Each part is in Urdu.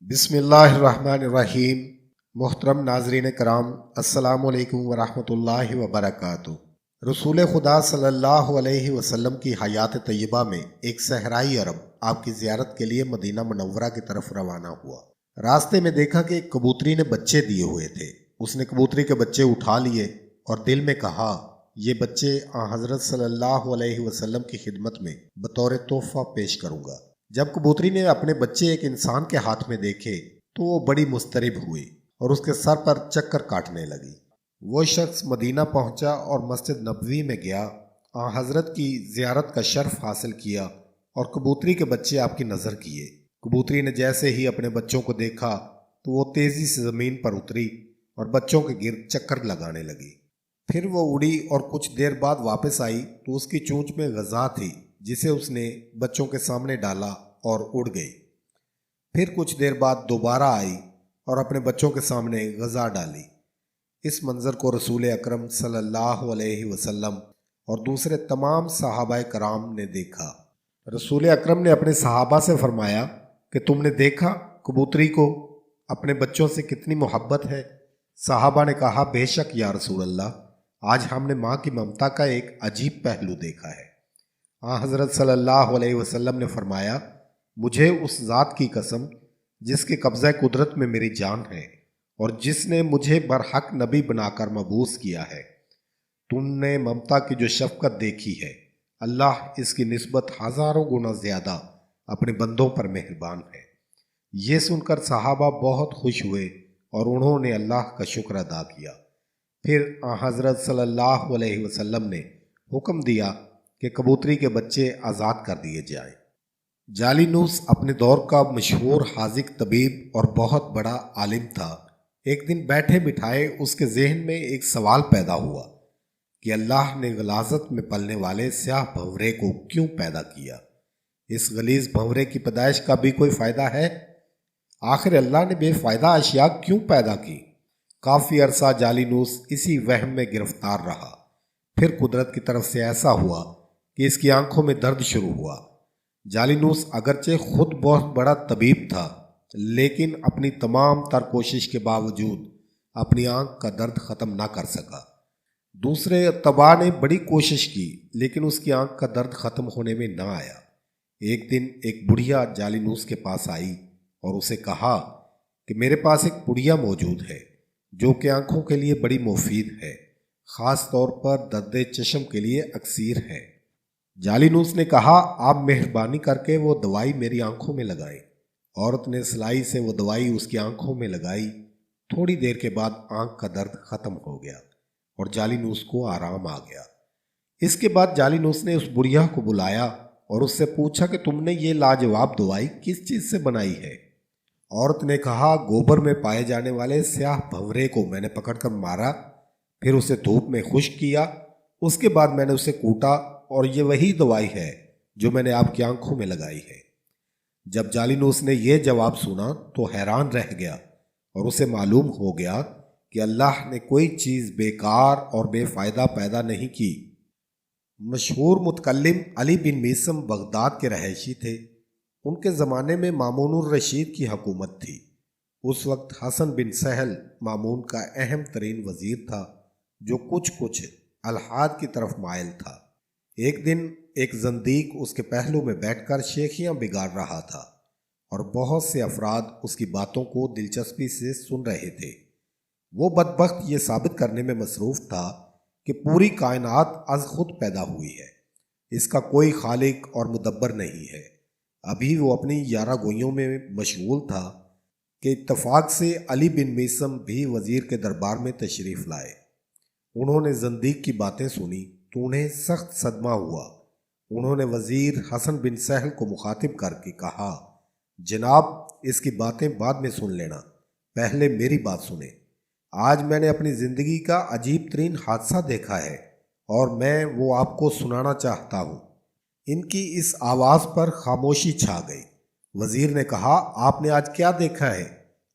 بسم اللہ الرحمن الرحیم۔ محترم ناظرین کرام، السلام علیکم ورحمۃ اللہ وبرکاتہ۔ رسول خدا صلی اللہ علیہ وسلم کی حیات طیبہ میں ایک صحرائی عرب آپ کی زیارت کے لیے مدینہ منورہ کی طرف روانہ ہوا۔ راستے میں دیکھا کہ ایک کبوتری نے بچے دیے ہوئے تھے۔ اس نے کبوتری کے بچے اٹھا لیے اور دل میں کہا یہ بچے حضرت صلی اللہ علیہ وسلم کی خدمت میں بطور تحفہ پیش کروں گا۔ جب کبوتری نے اپنے بچے ایک انسان کے ہاتھ میں دیکھے تو وہ بڑی مضطرب ہوئی اور اس کے سر پر چکر کاٹنے لگی۔ وہ شخص مدینہ پہنچا اور مسجد نبوی میں گیا، حضرت کی زیارت کا شرف حاصل کیا اور کبوتری کے بچے آپ کی نظر کیے۔ کبوتری نے جیسے ہی اپنے بچوں کو دیکھا تو وہ تیزی سے زمین پر اتری اور بچوں کے گرد چکر لگانے لگی۔ پھر وہ اڑی اور کچھ دیر بعد واپس آئی تو اس کی چونچ میں غذا تھی جسے اس نے بچوں کے سامنے ڈالا اور اڑ گئی۔ پھر کچھ دیر بعد دوبارہ آئی اور اپنے بچوں کے سامنے غذا ڈالی۔ اس منظر کو رسول اکرم صلی اللہ علیہ وسلم اور دوسرے تمام صحابہ کرام نے دیکھا۔ رسول اکرم نے اپنے صحابہ سے فرمایا کہ تم نے دیکھا کبوتری کو اپنے بچوں سے کتنی محبت ہے؟ صحابہ نے کہا بے شک یا رسول اللہ، آج ہم نے ماں کی ممتا کا ایک عجیب پہلو دیکھا ہے۔ حضرت صلی اللہ علیہ وسلم نے فرمایا مجھے اس ذات کی قسم جس کے قبضہ قدرت میں میری جان ہے اور جس نے مجھے برحق نبی بنا کر مبعوث کیا ہے، تم نے ممتا کی جو شفقت دیکھی ہے، اللہ اس کی نسبت ہزاروں گنا زیادہ اپنے بندوں پر مہربان ہے۔ یہ سن کر صحابہ بہت خوش ہوئے اور انہوں نے اللہ کا شکر ادا کیا۔ پھر حضرت صلی اللہ علیہ وسلم نے حکم دیا کہ کبوتری کے بچے آزاد کر دیے جائیں۔ جالینوس اپنے دور کا مشہور حاذق طبیب اور بہت بڑا عالم تھا۔ ایک دن بیٹھے بٹھائے اس کے ذہن میں ایک سوال پیدا ہوا کہ اللہ نے غلاظت میں پلنے والے سیاہ بھنورے کو کیوں پیدا کیا؟ اس غلیظ بھنورے کی پیدائش کا بھی کوئی فائدہ ہے؟ آخر اللہ نے بے فائدہ اشیاء کیوں پیدا کی؟ کافی عرصہ جالینوس اسی وہم میں گرفتار رہا۔ پھر قدرت کی طرف سے ایسا ہوا کہ اس کی آنکھوں میں درد شروع ہوا۔ جالینوس اگرچہ خود بہت بڑا طبیب تھا لیکن اپنی تمام تر کوشش کے باوجود اپنی آنکھ کا درد ختم نہ کر سکا۔ دوسرے طباء نے بڑی کوشش کی لیکن اس کی آنکھ کا درد ختم ہونے میں نہ آیا۔ ایک دن ایک بڑھیا جالینوس کے پاس آئی اور اسے کہا کہ میرے پاس ایک پڑیا موجود ہے جو کہ آنکھوں کے لیے بڑی مفید ہے، خاص طور پر درد چشم کے لیے اکسیر ہے۔ جالینوس نے کہا آپ مہربانی کر کے وہ دوائی میری آنکھوں میں لگائیں۔ عورت نے سلائی سے وہ دوائی اس کی آنکھوں میں لگائی۔ تھوڑی دیر کے بعد آنکھ کا درد ختم ہو گیا اور جالینوس کو آرام آ گیا۔ اس کے بعد جالینوس نے اس بڑھیا کو بلایا اور اس سے پوچھا کہ تم نے یہ لاجواب دوائی کس چیز سے بنائی ہے؟ عورت نے کہا گوبر میں پائے جانے والے سیاہ بھنورے کو میں نے پکڑ کر مارا، پھر اسے دھوپ میں خشک کیا، اس کے بعد میں نے اسے کوٹا اور یہ وہی دوائی ہے جو میں نے آپ کی آنکھوں میں لگائی ہے۔ جب جالینوس نے یہ جواب سنا تو حیران رہ گیا اور اسے معلوم ہو گیا کہ اللہ نے کوئی چیز بیکار اور بے فائدہ پیدا نہیں کی۔ مشہور متکلم علی بن میثم بغداد کے رہائشی تھے۔ ان کے زمانے میں مامون الرشید کی حکومت تھی۔ اس وقت حسن بن سہل مامون کا اہم ترین وزیر تھا جو کچھ الحاد کی طرف مائل تھا۔ ایک دن ایک زندیق اس کے پہلو میں بیٹھ کر شیخیاں بگاڑ رہا تھا اور بہت سے افراد اس کی باتوں کو دلچسپی سے سن رہے تھے۔ وہ بدبخت یہ ثابت کرنے میں مصروف تھا کہ پوری کائنات از خود پیدا ہوئی ہے، اس کا کوئی خالق اور مدبر نہیں ہے۔ ابھی وہ اپنی یارہ گوئیوں میں مشغول تھا کہ اتفاق سے علی بن میثم بھی وزیر کے دربار میں تشریف لائے۔ انہوں نے زندیق کی باتیں سنی تو انہیں سخت صدمہ ہوا۔ انہوں نے وزیر حسن بن سہل کو مخاطب کر کے کہا جناب اس کی باتیں بعد میں سن لینا، پہلے میری بات سنیں۔ آج میں نے اپنی زندگی کا عجیب ترین حادثہ دیکھا ہے اور میں وہ آپ کو سنانا چاہتا ہوں۔ ان کی اس آواز پر خاموشی چھا گئی۔ وزیر نے کہا آپ نے آج کیا دیکھا ہے؟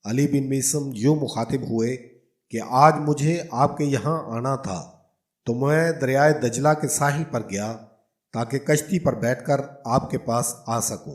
علی بن میثم یوں مخاطب ہوئے کہ آج مجھے آپ کے یہاں آنا تھا تو میں دریائے دجلہ کے ساحل پر گیا تاکہ کشتی پر بیٹھ کر آپ کے پاس آ سکوں۔